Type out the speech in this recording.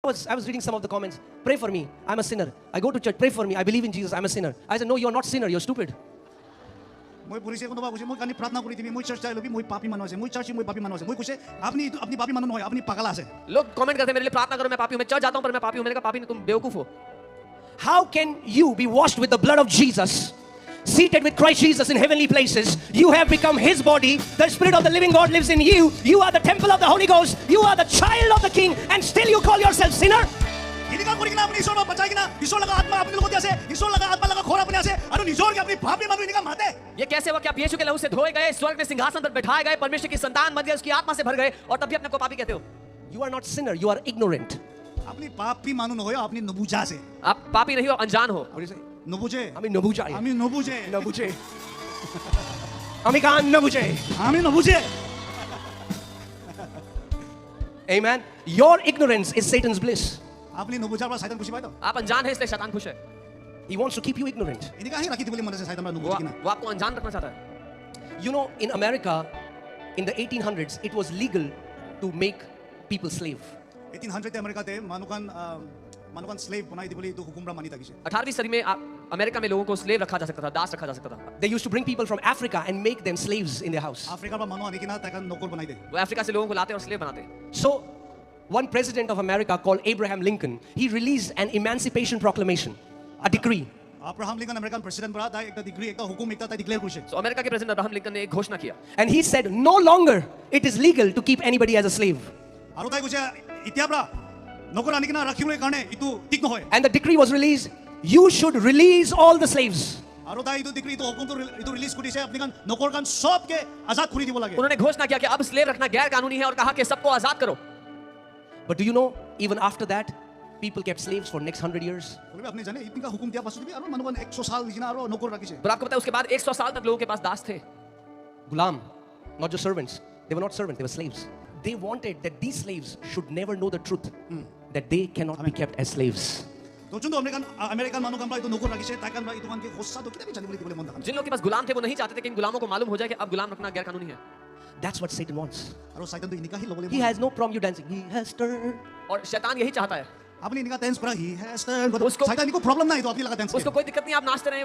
I was reading some of the comments. Pray for me. I'm a sinner. I go to church. Pray for me. I believe in Jesus. I'm a sinner. I said, no, you're not sinner. You're stupid. মই পুলিশে কোনো বাবুজি মই কানি প্রার্থনা করি দিবি মই church চাই লবি মই পাপী মানুষ আছে মই চার্চে মই পাপী মানুষ আছে মই কইছে আপনি আপনি পাপী মানুষ নয় আপনি পাগল আছে लोग कमेंट करते हैं मेरे लिए प्रार्थना करो मैं पापी हूं मैं चर्च जाता हूं पर मैं पापी हूं मैंने कहा पापी नहीं तुम बेवकूफ हो How can you be washed with the blood of Jesus, seated with Christ Jesus in heavenly places? You have become His body. The Spirit of the living God lives in you. You are the temple of the Holy Ghost. You are the child of the King, and still you call yourself sinner? ইনিকা করি কিনা আপনি ঈশ্বর বাঁচাই কিনা ঈশ্বর লাগা আত্মা আপনি লোক আছে ঈশ্বর লাগা আত্মা লাগা ঘর আপনি আছে আর নিজর के अपनी पापी মানুষ ইনিকা माते ये कैसे हुआ कि आप यीशु के लहू से धोए गए स्वर्ग में सिंहासन पर बैठाए गए परमेश्वर की संतान बन गए उसकी आत्मा से भर गए और तब भी अपने को पापी कहते हो You are not sinner. You are ignorant. আপনি পাপী মানুষ নয় আপনি নবুজা আছে आप पापी नहीं हो अनजान हो What do you say? নবুজে আমি নবুঝে আমি নবুজে নবুঝে আমি কান নবুঝে আমি নবুজে Amen. Your ignorance is Satan's bliss. আপনি নবুজার পর শয়তান খুশি পায় তো आप अनजान है इसलिए शैतान खुश है He wants to keep you ignorant. ইনিকা হি রাখি দিবলি মনে আছে শয়তান নবুজ কিনা वो आपको अनजान रखना चाहता है You know, in America, in the 1800s, it was legal to make people slave. 1800 তে আমেরিকাতে মানুকান স্লেভ বনাই দিবলি তো হুকুমরা মানি থাকিছে 18वीं सदी में अमेरिका में लोगों को स्लेव रखा जा सकता था दास रखा जा सकता था They used to bring people from Africa and make them slaves in their house. আফ্রিকার বা মানুষ আনি কিনা তাকে নকর বনাই দে वो अफ्रीका से लोगों को लाते और स्लेव बनाते So, one president of America called Abraham Lincoln, he released an emancipation proclamation, a decree. Abraham Lincoln American president বড়া তাই একটা ডিগ্রি একটা হুকুম একটা তাই ডিক্লেয়ার করছে तो अमेरिका के प्रेसिडेंट अब्राहम लिंकन ने एक घोषणा किया And he said, no longer it is legal to keep anybody as a slave. আৰু তাই কৈছে ইতিয়াবৰা নকর আনি কিনা ৰাখিবলৈ কাৰণে ইটো ঠিক নহয় And the decree was released, you should release all the slaves. আৰু তাই ইটো ডিগ্রি ইটো হুকুমটো ইটো রিলিজ কৰিছে আপুনি কান নকর কান সবকে আজাদ কৰি দিব লাগে उन्होंने घोषणा किया कि अब स्लेव रखना गैर कानूनी है और कहा कि सबको आजाद करो But do you know, even after that, people kept slaves for next 100 years. বলবে আপনি জানে ইতকা হুকুম দিয়া পাছত আৰু মানুহ 100 সাল দিনা আৰু নকর ৰাখিছে पर आपको पता है उसके बाद 100 साल तक लोगों के पास दास थे Gulam, not just servants. They were not servants, they were slaves. They wanted that these slaves should never know the truth, that they cannot be kept as slaves. তো যোনটো আমেরিকান মানুহ কামরা ইটো নকর ৰাখিছে তাই কামরা ইটো কানকে হোসা তো কিতাবি জানিবলৈ দিবলৈ মন जिन लोगों के पास गुलाम थे वो नहीं चाहते थे कि इन गुलामों को मालूम हो जाए कि अब गुलाम रखना गैर कानूनी है That's what Satan wants. আৰু শয়তান তো ইনিকা হি লবলৈ He has no problem you dancing. He has stirred. और शैतान यही चाहता है আপনি ইনিকা টেন্স কৰা হি হ্যাজ টার্ন उसको- শয়তান ইকো প্রবলেম নাই তো আপনি লাগা টেন্স उसको कोई दिक्कत नहीं आप नाचते रहे